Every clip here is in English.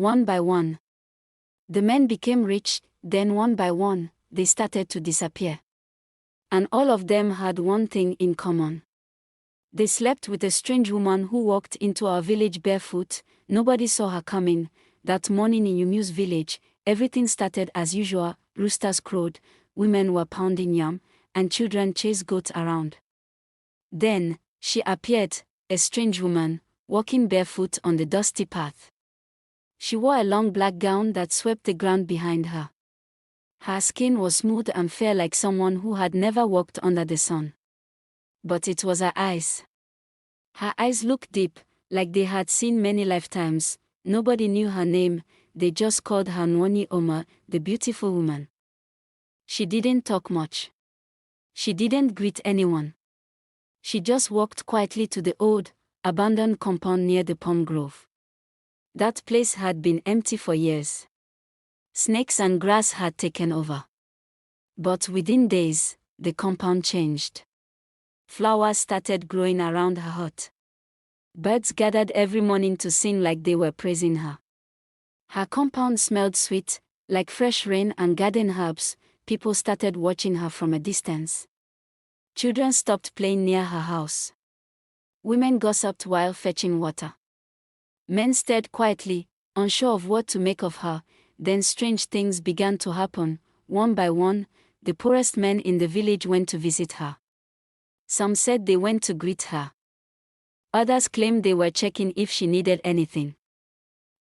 One by one, the men became rich, then one by one, they started to disappear. And all of them had one thing in common. They slept with a strange woman who walked into our village barefoot. Nobody saw her coming. That morning in Umueze village, everything started as usual. Roosters crowed, women were pounding yam, and children chased goats around. Then, she appeared, a strange woman, walking barefoot on the dusty path. She wore a long black gown that swept the ground behind her. Her skin was smooth and fair like someone who had never walked under the sun. But it was her eyes. Her eyes looked deep, like they had seen many lifetimes. Nobody knew her name, they just called her Nwanyi Oma, the beautiful woman. She didn't talk much. She didn't greet anyone. She just walked quietly to the old, abandoned compound near the palm grove. That place had been empty for years. Snakes and grass had taken over. But within days, the compound changed. Flowers started growing around her hut. Birds gathered every morning to sing like they were praising her. Her compound smelled sweet, like fresh rain and garden herbs. People started watching her from a distance. Children stopped playing near her house. Women gossiped while fetching water. Men stared quietly, unsure of what to make of her. Then strange things began to happen. One by one, the poorest men in the village went to visit her. Some said they went to greet her. Others claimed they were checking if she needed anything.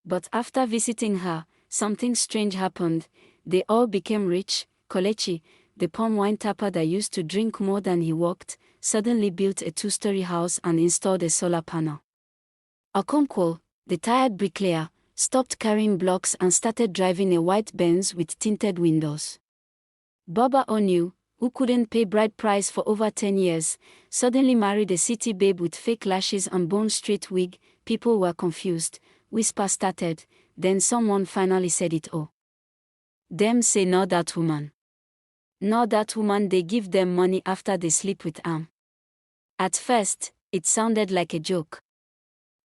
But after visiting her, something strange happened. They all became rich. Kolechi, the palm wine tapper that used to drink more than he worked, suddenly built a 2-story house and installed a solar panel. Okonkwo, the tired bricklayer, stopped carrying blocks and started driving a white Benz with tinted windows. Baba Onu, who couldn't pay bride price for over 10 years, suddenly married a city babe with fake lashes and Bond Street wig. People were confused. Whispers started, then someone finally said it all. Them say not that woman. Not that woman, they give them money after they sleep with am. At first, it sounded like a joke.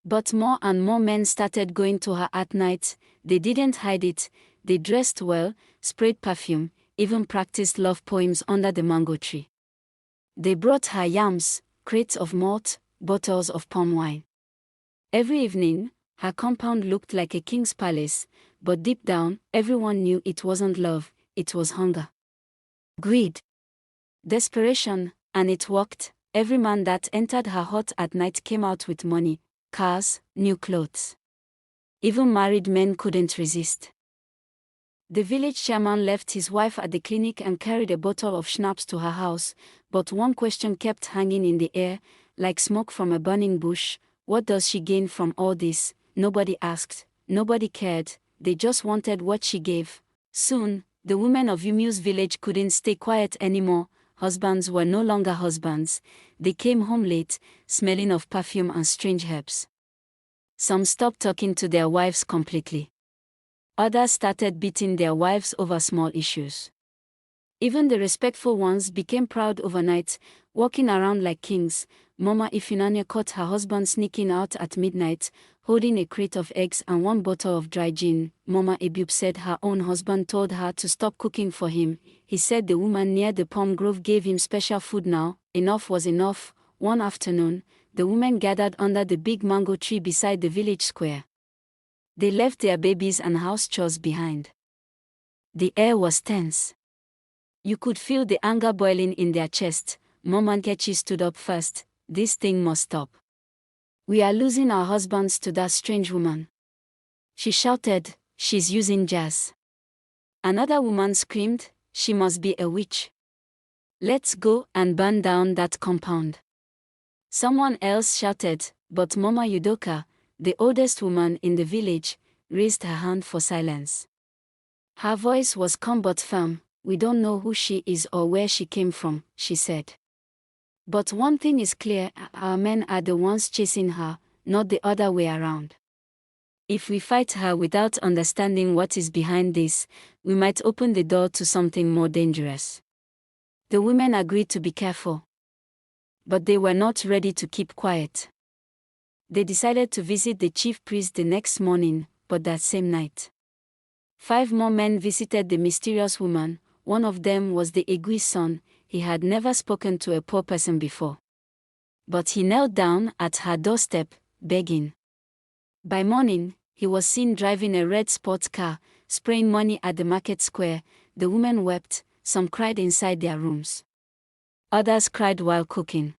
But more and more men started going to her at night. They didn't hide it. They dressed well, sprayed perfume, even practiced love poems under the mango tree. They brought her yams, crates of malt, bottles of palm wine. Every evening, her compound looked like a king's palace, but deep down, everyone knew it wasn't love, it was hunger. Greed. Desperation, and it worked. Every man that entered her hut at night came out with money, cars, new clothes. Even married men couldn't resist. The village chairman left his wife at the clinic and carried a bottle of schnapps to her house, but one question kept hanging in the air, like smoke from a burning bush. What does she gain from all this? Nobody asked, nobody cared, they just wanted what she gave. Soon, the women of Umueze village couldn't stay quiet anymore. Husbands were no longer husbands. They came home late, smelling of perfume and strange herbs. Some stopped talking to their wives completely. Others started beating their wives over small issues. Even the respectful ones became proud overnight, walking around like kings. Mama Ifunanya caught her husband sneaking out at midnight, holding a crate of eggs and 1 bottle of dry gin. Mama Ebube said her own husband told her to stop cooking for him. He said the woman near the palm grove gave him special food now. Enough was enough. One afternoon, the women gathered under the big mango tree beside the village square. They left their babies and house chores behind. The air was tense. You could feel the anger boiling in their chest. Mama Nkechi stood up first. This thing must stop. We are losing our husbands to that strange woman. She shouted, she's using jazz. Another woman screamed, she must be a witch. Let's go and burn down that compound. Someone else shouted, but Mama Yudoka, the oldest woman in the village, raised her hand for silence. Her voice was calm but firm. We don't know who she is or where she came from, she said. But one thing is clear, our men are the ones chasing her, not the other way around. If we fight her without understanding what is behind this, we might open the door to something more dangerous. The women agreed to be careful. But they were not ready to keep quiet. They decided to visit the chief priest the next morning. but that same night, 5 more men visited the mysterious woman. One of them was the Egui's son. He had never spoken to a poor person before. But he knelt down at her doorstep, begging. By morning, he was seen driving a red sports car, spraying money at the market square. The women wept, some cried inside their rooms. Others cried while cooking.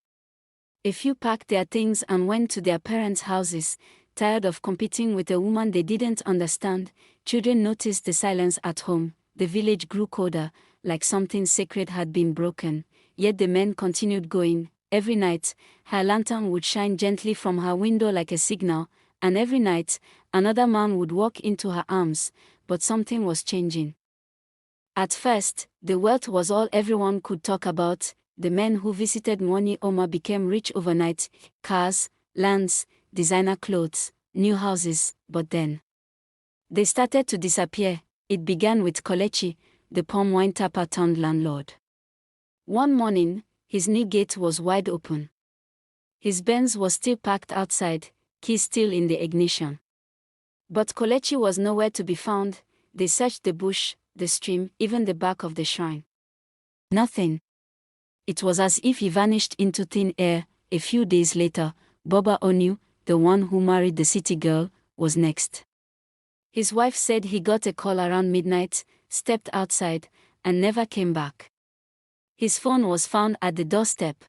A few packed their things and went to their parents' houses, tired of competing with a woman they didn't understand. Children noticed the silence at home. The village grew colder, like something sacred had been broken. Yet the men continued going. Every night, her lantern would shine gently from her window like a signal, and every night, another man would walk into her arms, but something was changing. At first, the wealth was all everyone could talk about. The men who visited Nwanyi Oma became rich overnight: cars, lands, designer clothes, new houses. But then, they started to disappear. It began with Kolechi, the palm wine tapper turned landlord. One morning, his new gate was wide open. His Benz was still parked outside, keys still in the ignition. But Kolechi was nowhere to be found. They searched the bush, the stream, even the back of the shrine. Nothing. It was as if he vanished into thin air. A few days later, Boba Onu, the one who married the city girl, was next. His wife said he got a call around midnight, stepped outside, and never came back. His phone was found at the doorstep.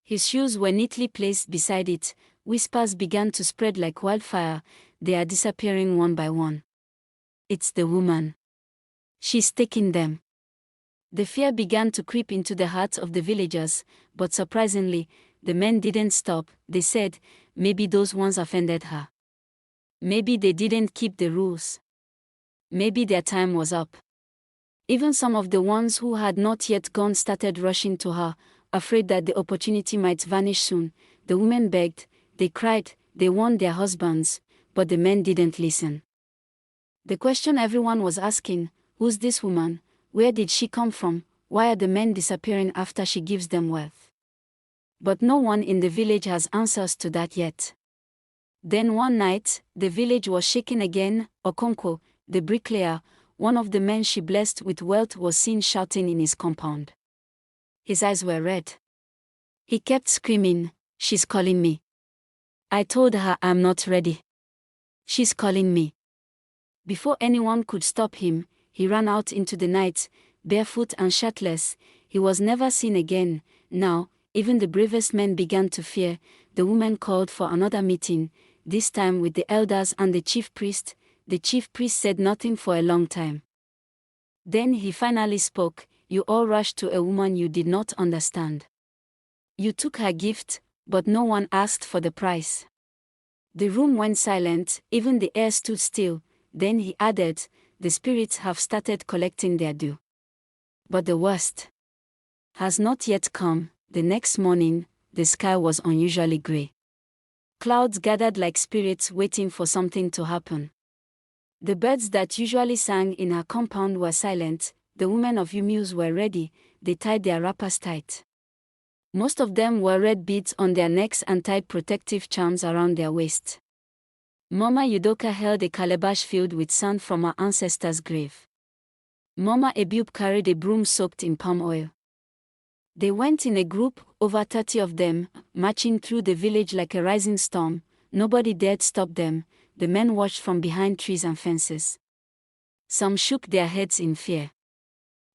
His shoes were neatly placed beside it. Whispers began to spread like wildfire. They are disappearing one by one. It's the woman. She's taking them. The fear began to creep into the hearts of the villagers, but surprisingly, the men didn't stop. They said, maybe those ones offended her. Maybe they didn't keep the rules. Maybe their time was up. Even some of the ones who had not yet gone started rushing to her, afraid that the opportunity might vanish soon. The women begged, they cried, they warned their husbands, but the men didn't listen. The question everyone was asking, who's this woman? Where did she come from? Why are the men disappearing after she gives them wealth? But no one in the village has answers to that yet. Then one night, the village was shaken again. Okonkwo, the bricklayer, one of the men she blessed with wealth, was seen shouting in his compound. His eyes were red. He kept screaming, "She's calling me. I told her I'm not ready. She's calling me." Before anyone could stop him, he ran out into the night, barefoot and shirtless. He was never seen again. Now, even the bravest men began to fear. The woman called for another meeting, this time with the elders and the chief priest. The chief priest said nothing for a long time. Then he finally spoke. "You all rushed to a woman you did not understand. You took her gift, but no one asked for the price." The room went silent, even the air stood still. Then he added, "The spirits have started collecting their due. But the worst has not yet come." The next morning, the sky was unusually gray. Clouds gathered like spirits waiting for something to happen. The birds that usually sang in her compound were silent. The women of Umueze were ready. They tied their wrappers tight. Most of them wore red beads on their necks and tied protective charms around their waists. Mama Udoka held a calabash filled with sand from her ancestor's grave. Mama Ebiub carried a broom soaked in palm oil. They went in a group, over 30 of them, marching through the village like a rising storm. Nobody dared stop them. The men watched from behind trees and fences. Some shook their heads in fear.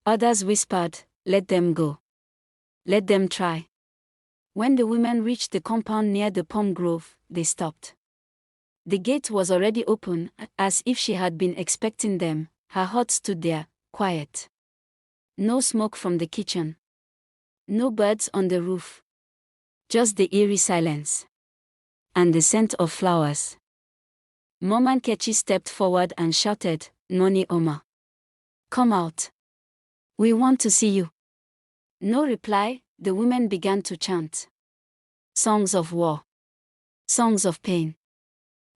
Others whispered, "Let them go. Let them try." When the women reached the compound near the palm grove, they stopped. The gate was already open, as if she had been expecting them. Her hut stood there, quiet. No smoke from the kitchen. No birds on the roof. Just the eerie silence. And the scent of flowers. Mama Nkechi stepped forward and shouted, "Nani Omar. Come out. We want to see you." No reply. The women began to chant. Songs of war. Songs of pain.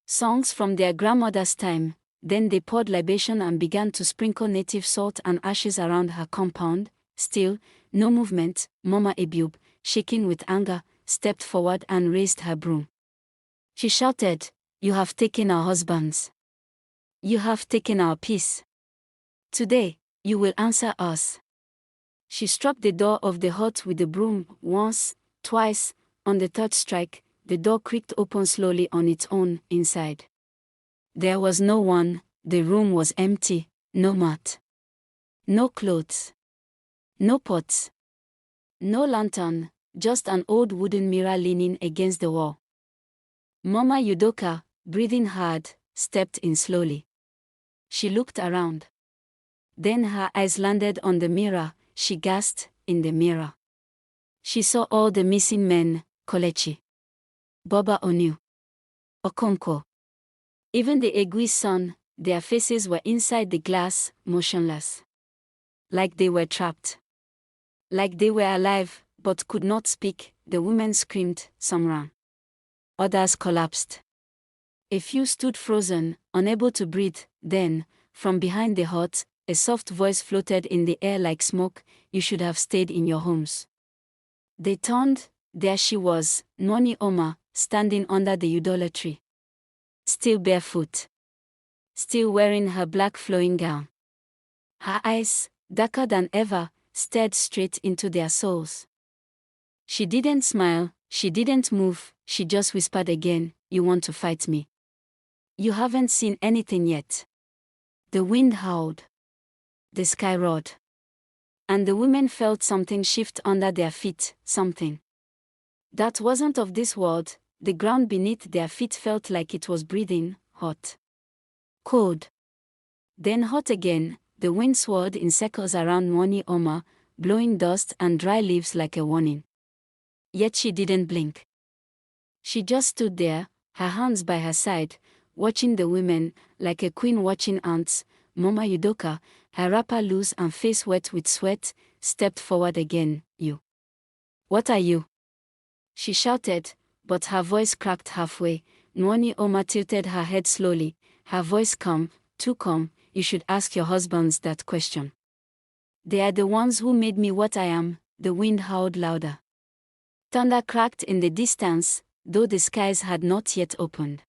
Songs from their grandmother's time. Then they poured libation and began to sprinkle native salt and ashes around her compound. Still, no movement. Mama Ebiub, shaking with anger, stepped forward and raised her broom. She shouted, "You have taken our husbands. You have taken our peace. Today, you will answer us. She struck the door of the hut with the broom once, twice. On the third strike, the door creaked open slowly on its own inside. There was no one, the room was empty, no mat, no clothes, no pots, no lantern, just an old wooden mirror leaning against the wall. Mama Udoka, breathing hard, stepped in slowly. She looked around. Then her eyes landed on the mirror. She gasped. In the mirror, she saw all the missing men, Kolechi, Boba Onu, Okonko. Even the Egui's son, their faces were inside the glass, motionless. Like they were trapped. Like they were alive, but could not speak. The women screamed, some ran. Others collapsed. A few stood frozen, unable to breathe. Then, from behind the hut, a soft voice floated in the air like smoke. You should have stayed in your homes. They turned. There she was, Nani Omar, standing under the udala tree. Still barefoot. Still wearing her black flowing gown. Her eyes, darker than ever, stared straight into their souls. She didn't smile, she didn't move, she just whispered again, you want to fight me? You haven't seen anything yet. The wind howled. The sky roared. And the women felt something shift under their feet, something that wasn't of this world. The ground beneath their feet felt like it was breathing, hot. Cold. Then hot again. The wind swirled in circles around Nani Omar, blowing dust and dry leaves like a warning. Yet she didn't blink. She just stood there, her hands by her side, watching the women, like a queen watching ants. Mama Udoka, her wrapper loose and face wet with sweat, stepped forward again. You. What are you? She shouted, but her voice cracked halfway. Nani Omar tilted her head slowly, her voice calm, too calm. You should ask your husbands that question. They are the ones who made me what I am. The wind howled louder. Thunder cracked in the distance, though the skies had not yet opened.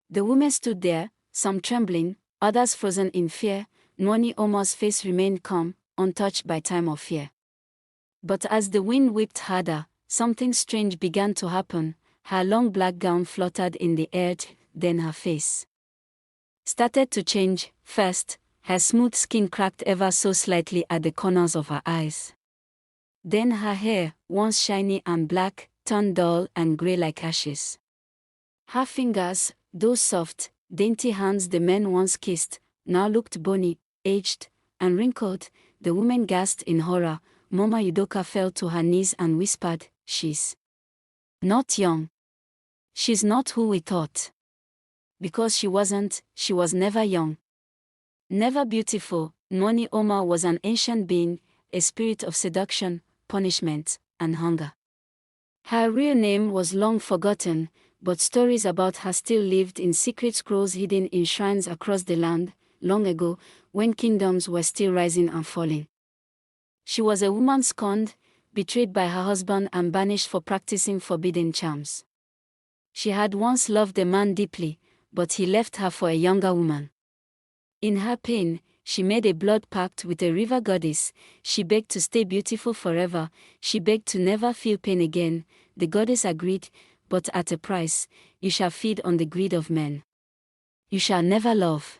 The women stood there, some trembling, others frozen in fear. Nani Omar's face remained calm, untouched by time or fear. But as the wind whipped harder, something strange began to happen. Her long black gown fluttered in the air, then her face started to change. First, her smooth skin cracked ever so slightly at the corners of her eyes. Then her hair, once shiny and black, turned dull and grey like ashes. Her fingers, those soft, dainty hands the men once kissed, now looked bony, aged, and wrinkled. The woman gasped in horror. Mama Udoka fell to her knees and whispered, she's not young. She's not who we thought. Because she wasn't, she was never young. Never beautiful. Nani Omar was an ancient being, a spirit of seduction, punishment, and hunger. Her real name was long forgotten, but stories about her still lived in secret scrolls hidden in shrines across the land, long ago, when kingdoms were still rising and falling. She was a woman scorned, betrayed by her husband and banished for practicing forbidden charms. She had once loved a man deeply, but he left her for a younger woman. In her pain, she made a blood pact with a river goddess. She begged to stay beautiful forever. She begged to never feel pain again. The goddess agreed, but at a price. You shall feed on the greed of men. You shall never love.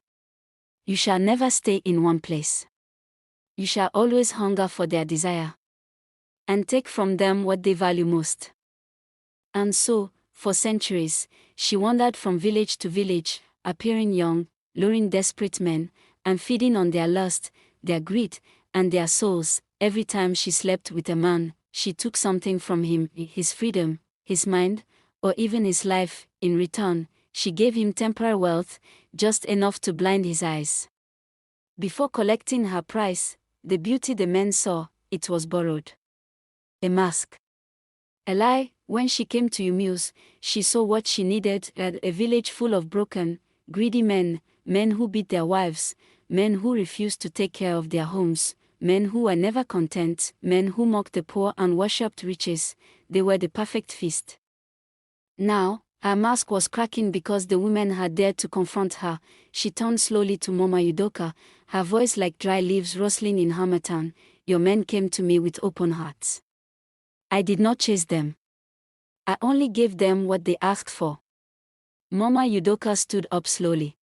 You shall never stay in one place. You shall always hunger for their desire, and take from them what they value most. And so, for centuries, she wandered from village to village, appearing young, luring desperate men, and feeding on their lust, their greed, and their souls. Every time she slept with a man, she took something from him, his freedom, his mind, or even his life. In return, she gave him temporary wealth, just enough to blind his eyes. Before collecting her price, the beauty the men saw, it was borrowed. A mask. A lie. When she came to Umueze, she saw what she needed: a village full of broken, greedy men, men who beat their wives, men who refused to take care of their homes, men who were never content, men who mocked the poor and worshipped riches. They were the perfect feast. Now, Her mask was cracking because the women had dared to confront her. She turned slowly to Mama Udoka, her voice like dry leaves rustling in Hamatan. Your men came to me with open hearts. I did not chase them. I only gave them what they asked for. Mama Udoka stood up slowly.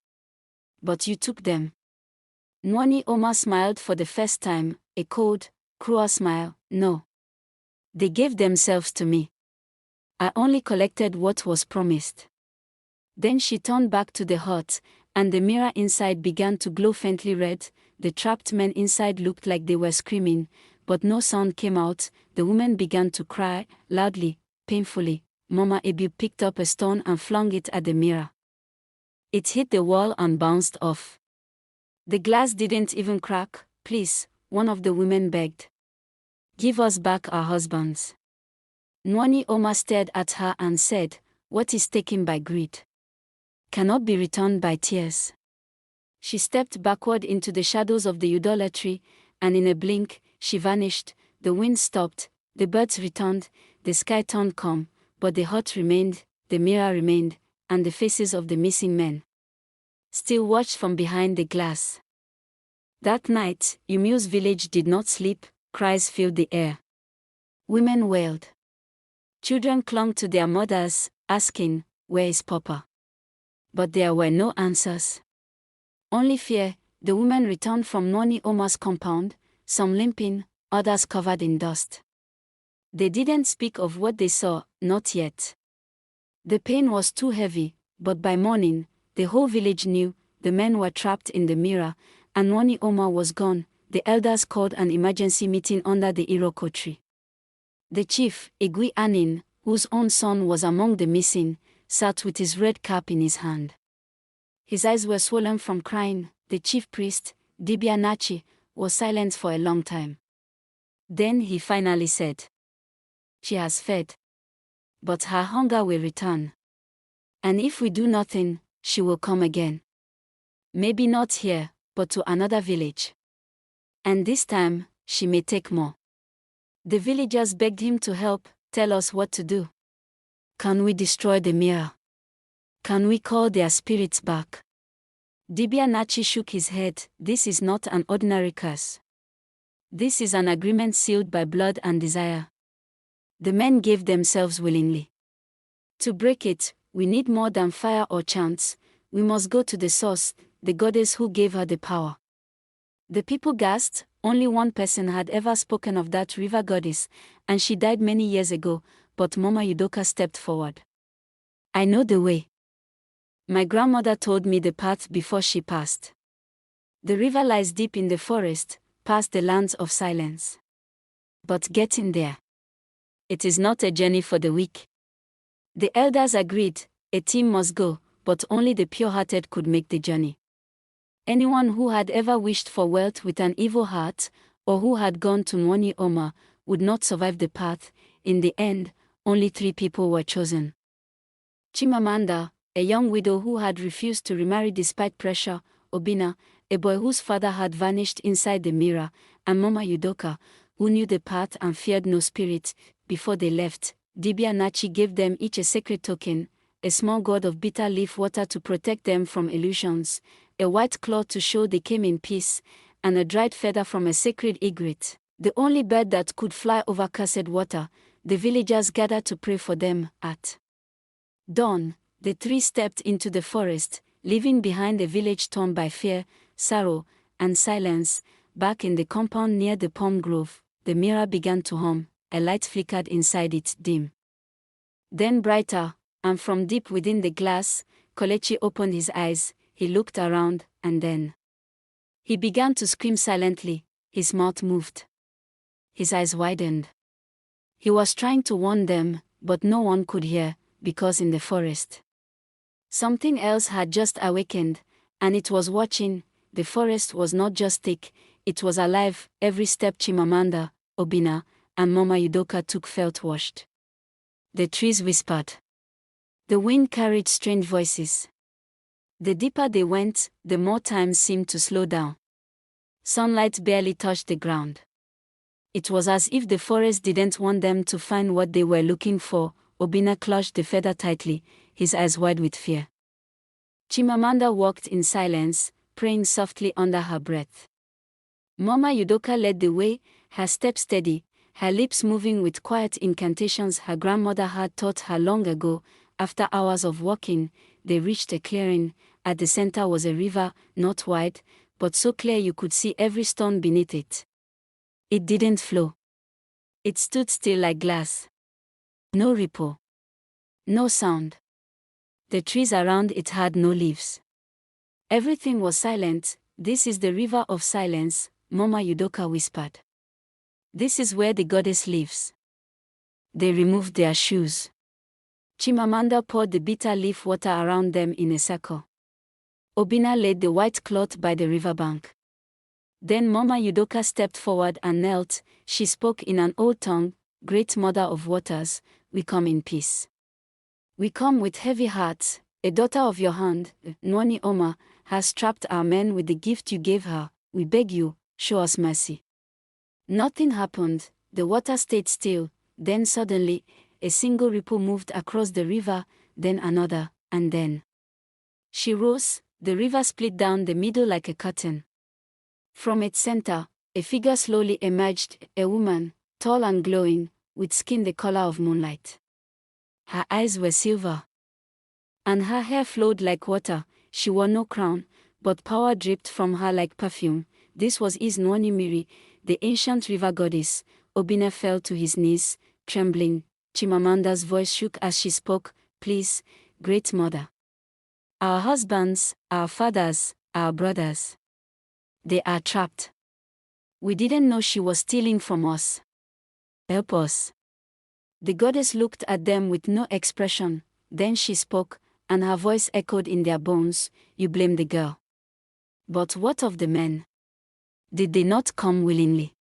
But you took them. Nani Omar smiled for the first time, a cold, cruel smile. No. They gave themselves to me. I only collected what was promised. Then she turned back to the hut, and the mirror inside began to glow faintly red. The trapped men inside looked like they were screaming, but no sound came out. The women began to cry, loudly, painfully. Mama Ebu picked up a stone and flung it at the mirror. It hit the wall and bounced off. The glass didn't even crack. Please, one of the women begged. Give us back our husbands. Nani Omar stared at her and said, what is taken by greed cannot be returned by tears. She stepped backward into the shadows of the idolatry, and in a blink, she vanished. The wind stopped, the birds returned, the sky turned calm, but the hut remained, the mirror remained, and the faces of the missing men still watched from behind the glass. That night, Umueze's village did not sleep. Cries filled the air. Women wailed. Children clung to their mothers, asking, where is Papa? But there were no answers. Only fear. The women returned from Nani Omar's compound, some limping, others covered in dust. They didn't speak of what they saw, not yet. The pain was too heavy, but by morning, the whole village knew. The men were trapped in the mirror, and Nani Omar was gone. The elders called an emergency meeting under the Iroko tree. The chief, Egui Anin, whose own son was among the missing, sat with his red cap in his hand. His eyes were swollen from crying. The chief priest, Dibia Nachi, was silent for a long time. Then he finally said, she has fed. But her hunger will return. And if we do nothing, she will come again. Maybe not here, but to another village. And this time, she may take more. The villagers begged him to help. Tell us what to do. Can we destroy the mirror? Can we call their spirits back? Dibia Nachi shook his head. This is not an ordinary curse. This is an agreement sealed by blood and desire. The men gave themselves willingly. To break it, we need more than fire or chants. We must go to the source, the goddess who gave her the power. The people gasped. Only one person had ever spoken of that river goddess, and she died many years ago, but Mama Udoka stepped forward. I know the way. My grandmother told me the path before she passed. The river lies deep in the forest, past the lands of silence. But getting there, it is not a journey for the weak. The elders agreed, a team must go, but only the pure-hearted could make the journey. Anyone who had ever wished for wealth with an evil heart, or who had gone to Nani Omar, would not survive the path. In the end, only 3 people were chosen. Chimamanda, a young widow who had refused to remarry despite pressure, Obina, a boy whose father had vanished inside the mirror, and Mama Udoka, who knew the path and feared no spirit. Before they left, Dibia Nachi gave them each a sacred token, a small gourd of bitter leaf water to protect them from illusions, a white cloth to show they came in peace, and a dried feather from a sacred egret, the only bird that could fly over cursed water. The villagers gathered to pray for them. At dawn, the 3 stepped into the forest, leaving behind a village torn by fear, sorrow, and silence. Back in the compound near the palm grove, the mirror began to hum. A light flickered inside it, dim, then brighter, and from deep within the glass, Kolechi opened his eyes. He looked around, and then he began to scream silently. His mouth moved. His eyes widened. He was trying to warn them, but no one could hear, because in the forest, something else had just awakened, and it was watching. The forest was not just thick, it was alive. Every step Chimamanda, Obina, and Mama Udoka took felt washed. The trees whispered. The wind carried strange voices. The deeper they went, the more time seemed to slow down. Sunlight barely touched the ground. It was as if the forest didn't want them to find what they were looking for. Obina clutched the feather tightly, his eyes wide with fear. Chimamanda walked in silence, praying softly under her breath. Mama Udoka led the way, her steps steady, her lips moving with quiet incantations her grandmother had taught her long ago. After hours of walking, they reached a clearing. At the center was a river, not wide, but so clear you could see every stone beneath it. It didn't flow. It stood still like glass. No ripple. No sound. The trees around it had no leaves. Everything was silent. This is the river of silence, Mama Udoka whispered. This is where the goddess lives. They removed their shoes. Chimamanda poured the bitter leaf water around them in a circle. Obina laid the white cloth by the riverbank. Then Mama Udoka stepped forward and knelt. She spoke in an old tongue, Great Mother of Waters, we come in peace. We come with heavy hearts. A daughter of your hand, Nani Omar, has trapped our men with the gift you gave her. We beg you, show us mercy. Nothing happened. The water stayed still. Then suddenly, a single ripple moved across the river, then another, and then. She rose. The river split down the middle like a curtain. From its center, a figure slowly emerged, a woman, tall and glowing, with skin the color of moonlight. Her eyes were silver, and her hair flowed like water. She wore no crown, but power dripped from her like perfume. This was Nwanyi, the ancient river goddess. Obina fell to his knees, trembling. Chimamanda's voice shook as she spoke, Please, Great Mother. Our husbands, our fathers, our brothers. They are trapped. We didn't know she was stealing from us. Help us. The goddess looked at them with no expression. Then she spoke, and her voice echoed in their bones, You blame the girl. But what of the men? Did they not come willingly?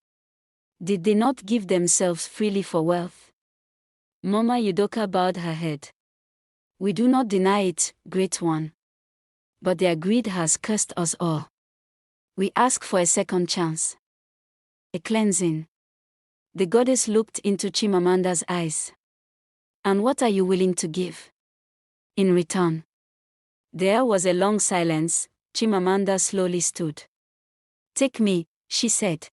Did they not give themselves freely for wealth? Mama Udoka bowed her head. We do not deny it, Great One. But their greed has cursed us all. We ask for a second chance. A cleansing. The goddess looked into Chimamanda's eyes. And what are you willing to give? In return. There was a long silence. Chimamanda slowly stood. Take me, she said.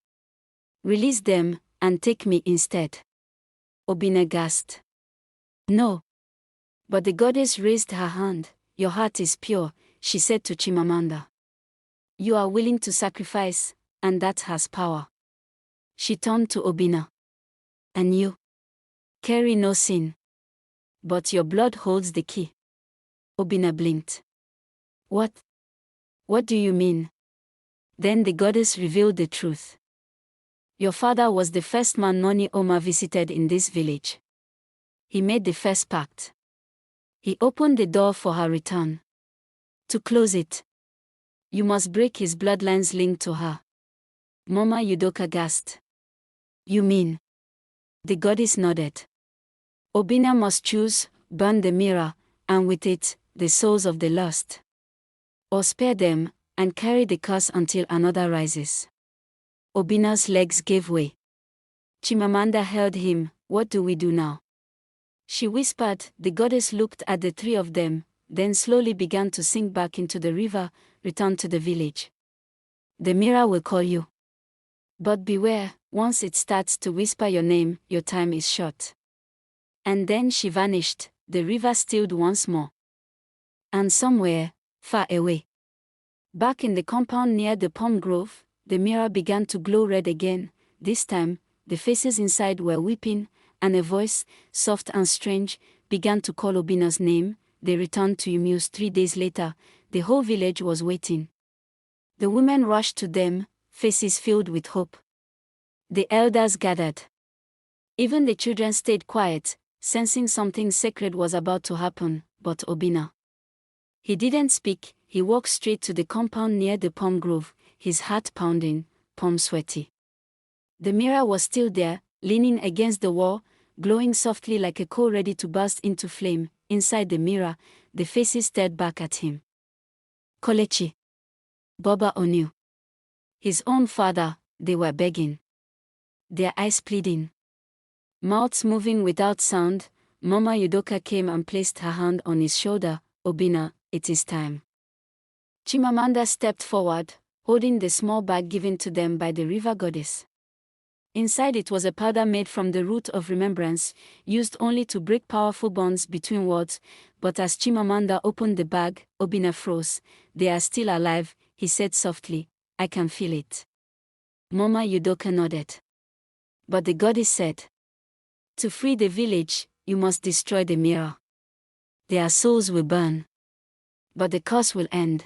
Release them, and take me instead. Obina gasped. No. But the goddess raised her hand. Your heart is pure, she said to Chimamanda. You are willing to sacrifice, and that has power. She turned to Obina. And you? Carry no sin. But your blood holds the key. Obina blinked. What? What do you mean? Then the goddess revealed the truth. Your father was the first man Nani Omar visited in this village. He made the first pact. He opened the door for her return. To close it, you must break his bloodline's link to her. Mama Udoka gasped. You mean? The goddess nodded. Obina must choose, burn the mirror, and with it, the souls of the lost. Or spare them, and carry the curse until another rises. Obina's legs gave way. Chimamanda held him. What do we do now? She whispered. The goddess looked at the three of them, then slowly began to sink back into the river, return to the village. The mirror will call you. But beware, once it starts to whisper your name, your time is short. And then she vanished. The river stilled once more. And somewhere, far away, back in the compound near the palm grove, the mirror began to glow red again. This time, the faces inside were weeping, and a voice, soft and strange, began to call Obina's name. They returned to Umueze 3 days later. The whole village was waiting. The women rushed to them, faces filled with hope. The elders gathered. Even the children stayed quiet, sensing something sacred was about to happen. But Obina, he didn't speak. He walked straight to the compound near the palm grove, his heart pounding, palm sweaty. The mirror was still there, leaning against the wall, glowing softly like a coal ready to burst into flame. Inside the mirror, the faces stared back at him. Kolechi. Boba Onu. His own father, they were begging. Their eyes pleading. Mouths moving without sound. Mama Udoka came and placed her hand on his shoulder. Obinna, it is time. Chimamanda stepped forward, holding the small bag given to them by the river goddess. Inside it was a powder made from the root of remembrance, used only to break powerful bonds between words, but as Chimamanda opened the bag, Obinna froze. They are still alive, he said softly. I can feel it. Mama Udoka nodded. But the goddess said, to free the village, you must destroy the mirror. Their souls will burn. But the curse will end.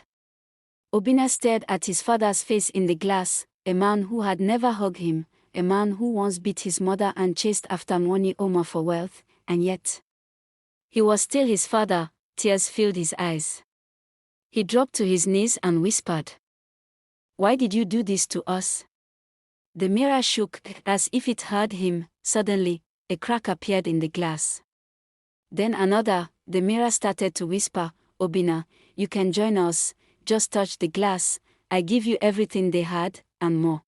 Obinna stared at his father's face in the glass, a man who had never hugged him, a man who once beat his mother and chased after Nwanyi Oma for wealth, and yet he was still his father. Tears filled his eyes. He dropped to his knees and whispered, why did you do this to us? The mirror shook, as if it heard him. Suddenly, a crack appeared in the glass. Then another. The mirror started to whisper, Obinna, you can join us, just touch the glass, I give you everything they had, and more.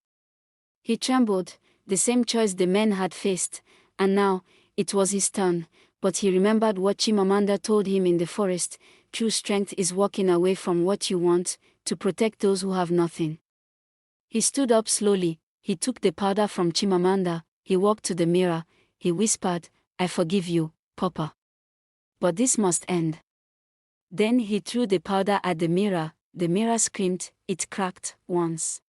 He trembled, the same choice the men had faced, and now, it was his turn, but he remembered what Chimamanda told him in the forest, true strength is walking away from what you want, to protect those who have nothing. He stood up slowly, he took the powder from Chimamanda, he walked to the mirror, he whispered, I forgive you, Papa. But this must end. Then he threw the powder at the mirror screamed, it cracked, once.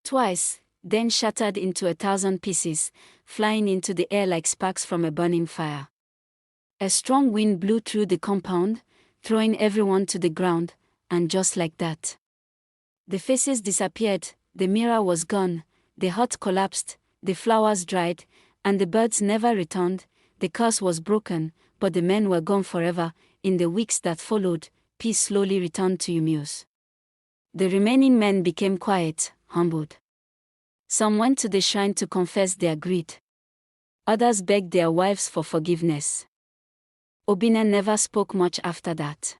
Twice, then shattered into 1,000 pieces, flying into the air like sparks from a burning fire. A strong wind blew through the compound, throwing everyone to the ground, and just like that, the faces disappeared, the mirror was gone, the hut collapsed, the flowers dried, and the birds never returned. The curse was broken, but the men were gone forever. In the weeks that followed, peace slowly returned to Umueze. The remaining men became quiet, humbled. Some went to the shrine to confess their greed. Others begged their wives for forgiveness. Obinna never spoke much after that.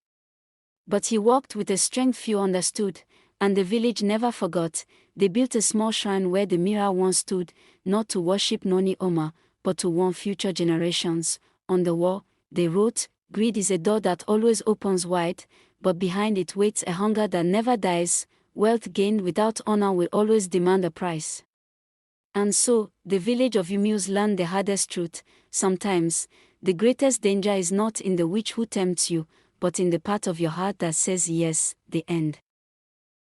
But he walked with a strength few understood, and the village never forgot. They built a small shrine where the mirror once stood, not to worship Nani Omar, but to warn future generations. On the wall, they wrote, greed is a door that always opens wide, but behind it waits a hunger that never dies. Wealth gained without honor will always demand a price. And so, the village of Umueze learned the hardest truth. Sometimes, the greatest danger is not in the witch who tempts you, but in the part of your heart that says yes. The end.